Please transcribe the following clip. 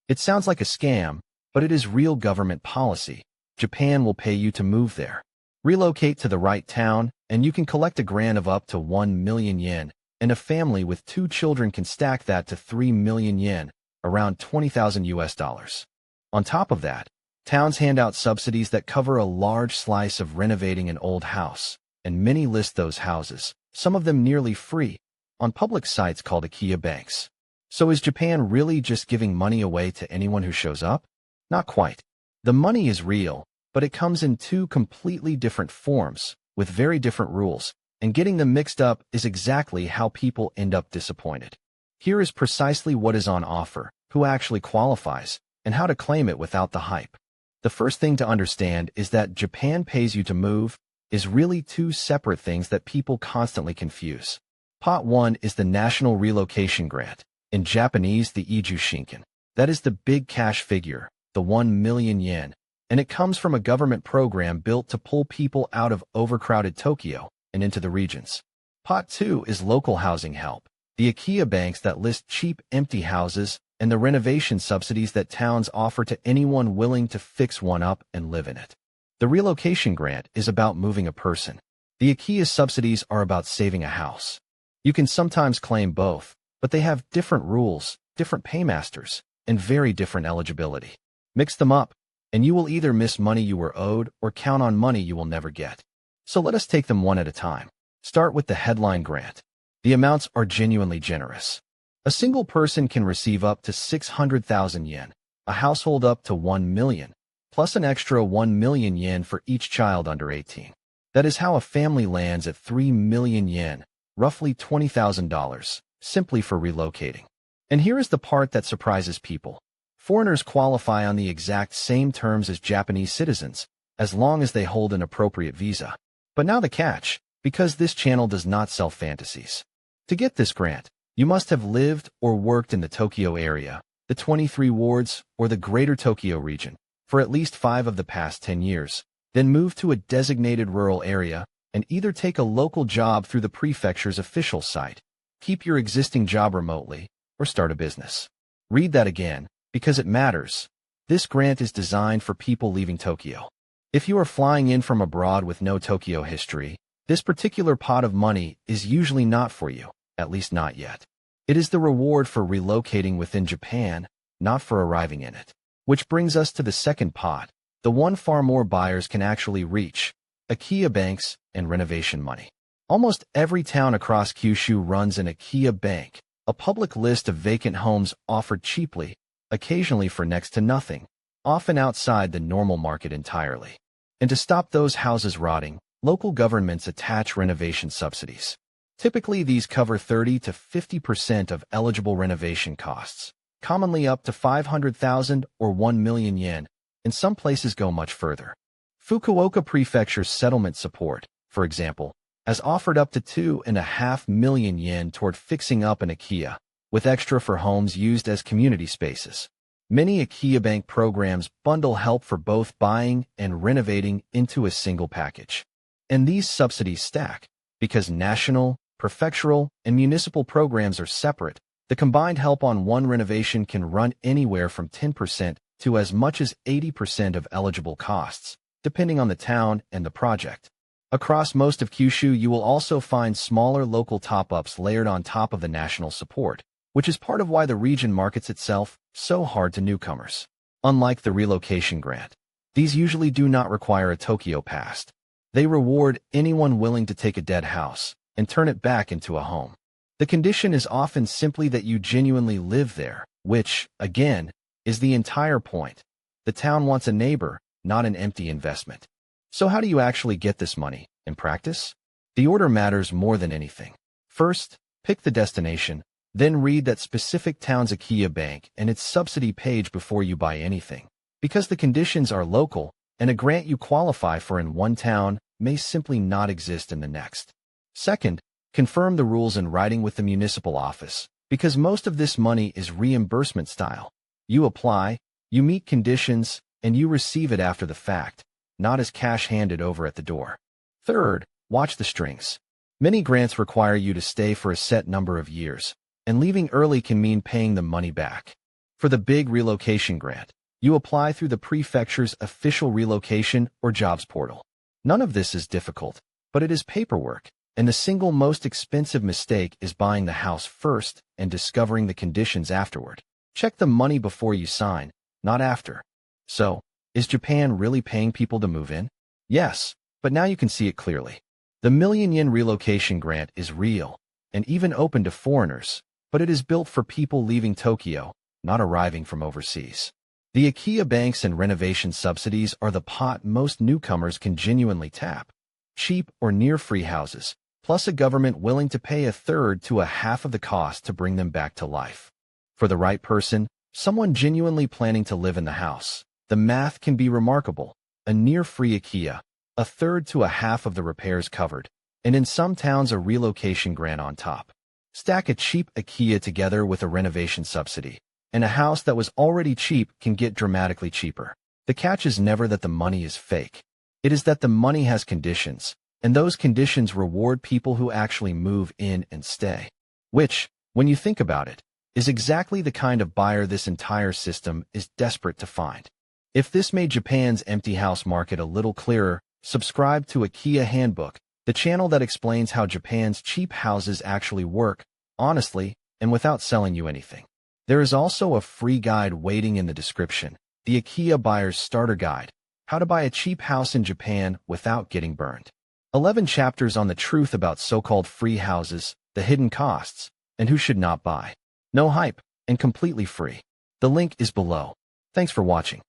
It sounds like a scam, but it is real government policy. Japan will pay you to move there. Relocate to the right town, and you can collect a grant of up to 1 million yen, and a family with 2 children can stack that to 3 million yen, around 20,000 US dollars. On top of that, towns hand out subsidies that cover a large slice of renovating an old house, and many list those houses, some of them nearly free, on public sites called Akiya banks. So is Japan really just giving money away to anyone who shows up? Not quite. The money is real, but it comes in 2 completely different forms, with very different rules, and getting them mixed up is exactly how people end up disappointed. Here is precisely what is on offer, who actually qualifies, and how to claim it without the hype. The first thing to understand is that Japan pays you to move is really 2 separate things that people constantly confuse. Pot 1 is the National Relocation Grant, in Japanese the shienkin. That is the big cash figure, the 1 million yen, and it comes from a government program built to pull people out of overcrowded Tokyo and into the regions. Pot 2 is local housing help, the Akiya banks that list cheap empty houses and the renovation subsidies that towns offer to anyone willing to fix one up and live in it. The relocation grant is about moving a person. The Akiya subsidies are about saving a house. You can sometimes claim both, but they have different rules, different paymasters, and very different eligibility. Mix them up, and you will either miss money you were owed or count on money you will never get. So let us take them one at a time. Start with the headline grant. The amounts are genuinely generous. A single person can receive up to 600,000 yen, a household up to 1 million, plus an extra 1 million yen for each child under 18. That is how a family lands at 3 million yen, roughly $20,000, simply for relocating. And here is the part that surprises people. Foreigners qualify on the exact same terms as Japanese citizens, as long as they hold an appropriate visa. But now the catch, because this channel does not sell fantasies. To get this grant, you must have lived or worked in the Tokyo area, the 23 wards, or the Greater Tokyo region, for at least 5 of the past 10 years, then move to a designated rural area, and either take a local job through the prefecture's official site, keep your existing job remotely, or start a business. Read that again, because it matters. This grant is designed for people leaving Tokyo. If you are flying in from abroad with no Tokyo history, this particular pot of money is usually not for you, at least not yet. It is the reward for relocating within Japan, not for arriving in it. Which brings us to the second pot, the one far more buyers can actually reach, Akiya banks and renovation money. Almost every town across Kyushu runs an Akiya bank, a public list of vacant homes offered cheaply, occasionally for next to nothing, often outside the normal market entirely. And to stop those houses rotting, local governments attach renovation subsidies. Typically, these cover 30 to 50% of eligible renovation costs, commonly up to 500,000 or 1 million yen, and some places go much further. Fukuoka Prefecture's settlement support, for example, has offered up to 2.5 million yen toward fixing up an Akiya, with extra for homes used as community spaces. Many Akiya bank programs bundle help for both buying and renovating into a single package. And these subsidies stack, because national, prefectural, and municipal programs are separate. The combined help on one renovation can run anywhere from 10% to as much as 80% of eligible costs, depending on the town and the project. Across most of Kyushu, you will also find smaller local top-ups layered on top of the national support, which is part of why the region markets itself so hard to newcomers. Unlike the relocation grant, these usually do not require a Tokyo pass. They reward anyone willing to take a dead house and turn it back into a home. The condition is often simply that you genuinely live there, which, again, is the entire point. The town wants a neighbor, not an empty investment. So how do you actually get this money, in practice? The order matters more than anything. First, pick the destination, then read that specific town's Akiya bank and its subsidy page before you buy anything. Because the conditions are local, and a grant you qualify for in one town may simply not exist in the next. Second, confirm the rules in writing with the municipal office, because most of this money is reimbursement style. You apply, you meet conditions, and you receive it after the fact, not as cash handed over at the door. Third, watch the strings. Many grants require you to stay for a set number of years, and leaving early can mean paying the money back. For the big relocation grant, you apply through the prefecture's official relocation or jobs portal. None of this is difficult, but it is paperwork, and the single most expensive mistake is buying the house first and discovering the conditions afterward. Check the money before you sign, not after. So, is Japan really paying people to move in? Yes, but now you can see it clearly. The million-yen relocation grant is real, and even open to foreigners, but it is built for people leaving Tokyo, not arriving from overseas. The Akiya banks and renovation subsidies are the pot most newcomers can genuinely tap. Cheap or near-free houses, plus a government willing to pay a third to a half of the cost to bring them back to life. For the right person, someone genuinely planning to live in the house, the math can be remarkable. A near-free Akiya, a third to a half of the repairs covered, and in some towns a relocation grant on top. Stack a cheap Akiya together with a renovation subsidy, and a house that was already cheap can get dramatically cheaper. The catch is never that the money is fake. It is that the money has conditions, and those conditions reward people who actually move in and stay. Which, when you think about it, is exactly the kind of buyer this entire system is desperate to find. If this made Japan's empty house market a little clearer, subscribe to Akiya Handbook, the channel that explains how Japan's cheap houses actually work, honestly, and without selling you anything. There is also a free guide waiting in the description, the Akiya Buyer's Starter Guide, How to Buy a Cheap House in Japan Without Getting Burned. 11 chapters on the truth about so-called free houses, the hidden costs, and who should not buy. No hype, and completely free. The link is below. Thanks for watching.